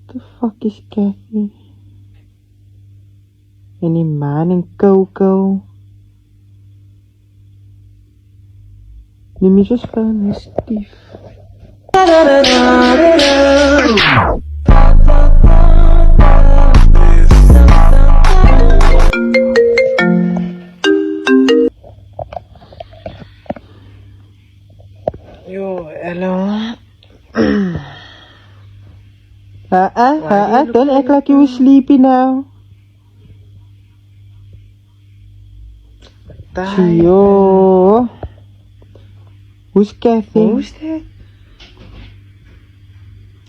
The fuck is Kathy? En die man en Coco. Die muziek is gewoon stief. Yo, hello. Don't act like you were sleepy now. Yo. Who's Kathy? Who's that?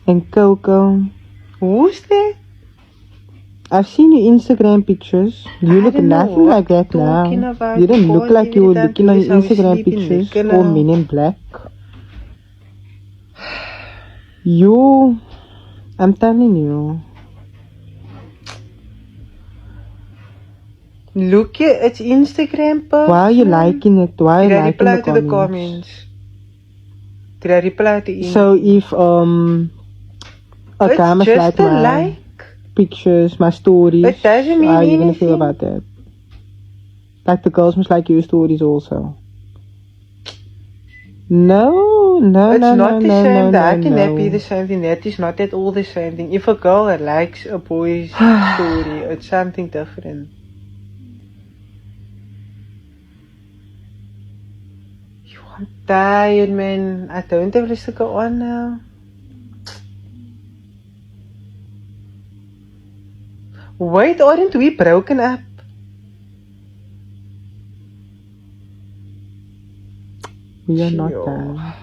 And Coco. Who's that? I've seen your Instagram pictures. You look nothing like that now. You didn't look like you were looking on your Instagram pictures. All Men in Black. You, I'm telling you. Look, it's Instagram post. Why are you liking it? Why are you Did I liking reply the to the comments? Did I reply to email? So if a guy must just like a my like. pictures, my stories, It doesn't mean how are you gonna anything. feel about that? Like the girls must like your stories also. No, It's not the same thing. How can that no. be the same thing? That is not at all the same thing. If a girl likes a boy's story, it's something different. I'm tired, man. I don't have this to go on now. Wait, aren't we broken up? We are not done.